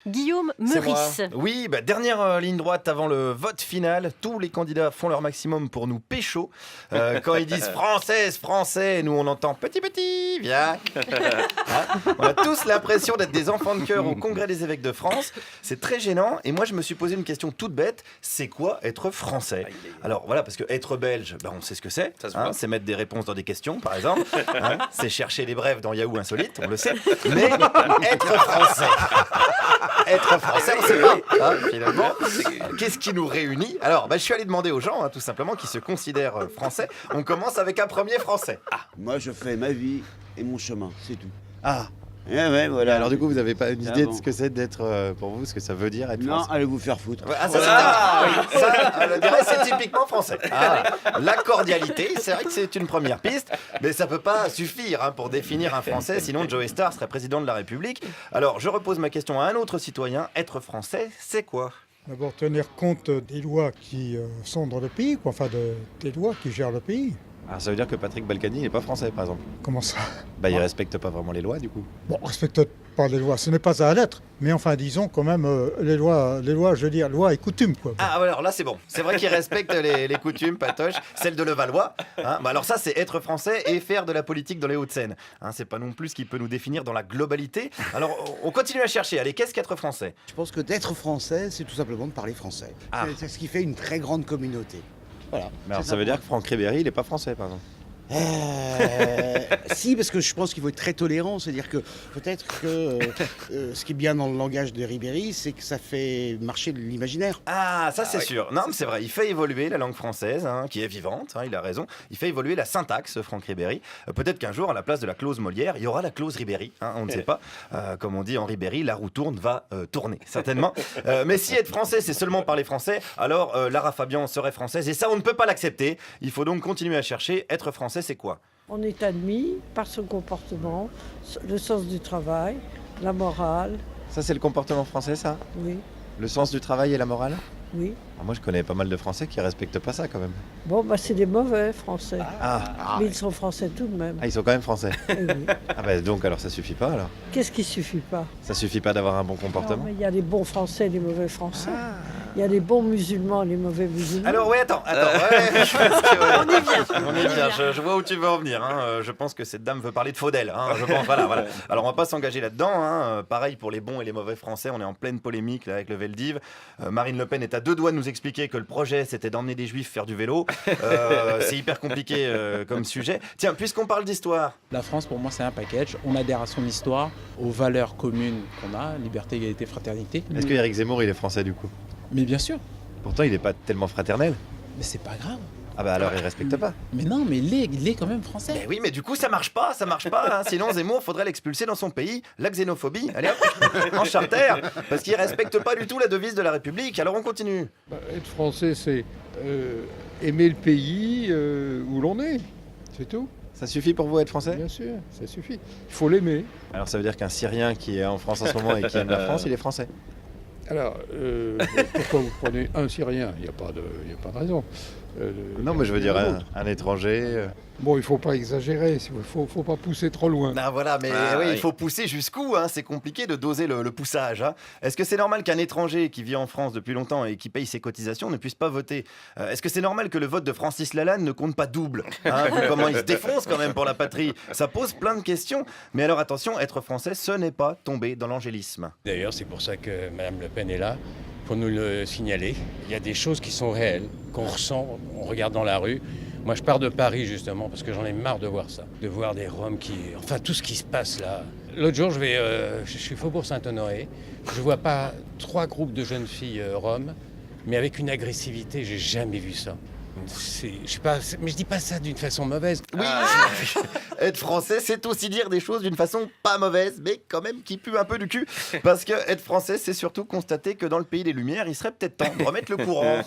Guillaume C'est moi. Meurice. Oui, dernière ligne droite avant le vote final. Tous les candidats font leur maximum pour nous pécho. Quand ils disent française, français, nous on entend petit petit, viens. Hein, on a tous l'impression d'être des enfants de cœur au congrès des évêques de France. C'est très gênant. Et moi je me suis posé une question toute bête. C'est quoi être français? Alors voilà, parce que être belge, on sait ce que c'est. C'est mettre des réponses dans des questions, par exemple. Hein, c'est chercher les brèves dans Yahoo Insolite, on le sait. Mais être français. Être français, on sait pas, finalement. Qu'est-ce qui nous réunit? Alors, je suis allé demander aux gens, tout simplement, qui se considèrent français. On commence avec un premier français. Moi, je fais ma vie et mon chemin, c'est tout. Ah, Ouais, voilà. alors du coup, vous n'avez pas une idée de bon. ce que c'est d'être, pour vous, ce que ça veut dire être Non, français? allez vous faire foutre. Ah, ça, je dirais, c'est typiquement français. La cordialité, c'est vrai que c'est une première piste, mais ça peut pas suffire pour définir un Français, sinon Joey Starr serait président de la République. Alors, je repose ma question à un autre citoyen. Être français, c'est quoi? D'abord, tenir compte des lois qui sont dans le pays, des lois qui gèrent le pays. Alors ça veut dire que Patrick Balkany n'est pas français, par exemple. Comment ça? Il respecte pas vraiment les lois, du coup. Bon, respecte pas les lois, ce n'est pas à la lettre, mais disons quand même les lois, je veux dire, lois et coutumes, quoi. Ah, alors là, c'est bon. C'est vrai qu'il respecte les coutumes, Patoche, celle de Levallois. Alors ça, c'est être français et faire de la politique dans les Hauts-de-Seine. C'est pas non plus ce qui peut nous définir dans la globalité. Alors, on continue à chercher. Allez, qu'est-ce qu'être français? Je pense que d'être français, c'est tout simplement de parler français. C'est ce qui fait une très grande communauté. Voilà. Mais alors ça veut dire que Franck Ribéry, il n'est pas français, par exemple. Si, parce que je pense qu'il faut être très tolérant, c'est-à-dire que peut-être que ce qui est bien dans le langage de Ribéry, c'est que ça fait marcher l'imaginaire. Ah, ça c'est sûr. Non, mais c'est vrai. Il fait évoluer la langue française, qui est vivante. Il a raison. Il fait évoluer la syntaxe, Franck Ribéry. Peut-être qu'un jour, à la place de la clause Molière, il y aura la clause Ribéry. On ne sait pas. Comme on dit en Ribéry, la roue tourne va tourner, certainement. Mais si être français, c'est seulement parler français, alors Lara Fabian serait française. Et ça, on ne peut pas l'accepter. Il faut donc continuer à chercher. Être français, c'est quoi? On est admis par son comportement, le sens du travail, la morale, Ça, c'est le comportement français, ça? oui, Le sens du travail et la morale? oui. Alors moi, je connais pas mal de Français qui respectent pas ça, quand même. Bon, c'est des mauvais Français. Mais Ouais. ils sont Français tout de même. Ah, ils sont quand même français. Eh oui. Donc alors ça suffit pas, alors? Qu'est-ce qui suffit pas? Ça suffit pas d'avoir un bon Non, comportement? mais il y a les bons Français et les mauvais Français. Il y a les bons musulmans et les mauvais musulmans. Alors ouais, attends. Ouais, On y vient. On y vient. Je vois où tu veux en venir. Je pense que cette dame veut parler de Faudel. Je pense, voilà. Alors on va pas s'engager là-dedans. Pareil pour les bons et les mauvais Français. On est en pleine polémique là, avec le Veldiv. Marine Le Pen est à deux doigts de nous expliquer que le projet c'était d'emmener des Juifs faire du vélo. C'est hyper compliqué comme sujet. Tiens, puisqu'on parle d'histoire. La France, pour moi, c'est un package. On adhère à son histoire, aux valeurs communes qu'on a, liberté, égalité, fraternité. Est-ce que Éric Zemmour, il est français, du coup? Mais bien sûr, Pourtant, il est pas tellement fraternel. mais c'est pas grave. Alors il respecte pas. Mais non, mais il est quand même français. Mais oui, mais du coup ça marche pas. Sinon Zemmour faudrait l'expulser dans son pays. La xénophobie, allez hop, en charter, parce qu'il respecte pas du tout la devise de la République. Alors on continue. Être français, c'est aimer le pays où l'on est, c'est tout. Ça suffit pour vous être français? Bien sûr, ça suffit. Il faut l'aimer. Alors ça veut dire qu'un Syrien qui est en France en ce moment et qui aime la France, il est français? Alors, pourquoi vous prenez un Syrien? Il n'y a pas de raison. Non, mais je veux dire un étranger. Bon, il ne faut pas exagérer, il ne faut pas pousser trop loin. Voilà, mais oui, il faut pousser jusqu'où, c'est compliqué de doser le poussage. Est-ce que c'est normal qu'un étranger qui vit en France depuis longtemps et qui paye ses cotisations ne puisse pas voter? Est-ce que c'est normal que le vote de Francis Lalanne ne compte pas double? Vu comment il se défonce quand même pour la patrie. Ça pose plein de questions. Mais alors attention, être français, ce n'est pas tomber dans l'angélisme. D'ailleurs, c'est pour ça que Mme Le Pen est là, pour nous le signaler. Il y a des choses qui sont réelles, qu'on ressent, on regarde dans la rue. Moi, je pars de Paris, justement, parce que j'en ai marre de voir ça. De voir des Roms Enfin, tout ce qui se passe là. L'autre jour, je suis Faubourg Saint-Honoré. Je vois pas 3 groupes de jeunes filles roms, mais avec une agressivité, j'ai jamais vu ça. Je sais pas, mais je dis pas ça d'une façon mauvaise. Oui, être français, c'est aussi dire des choses d'une façon pas mauvaise, mais quand même qui pue un peu du cul. Parce que être français, c'est surtout constater que dans le pays des Lumières, il serait peut-être temps de remettre le courant.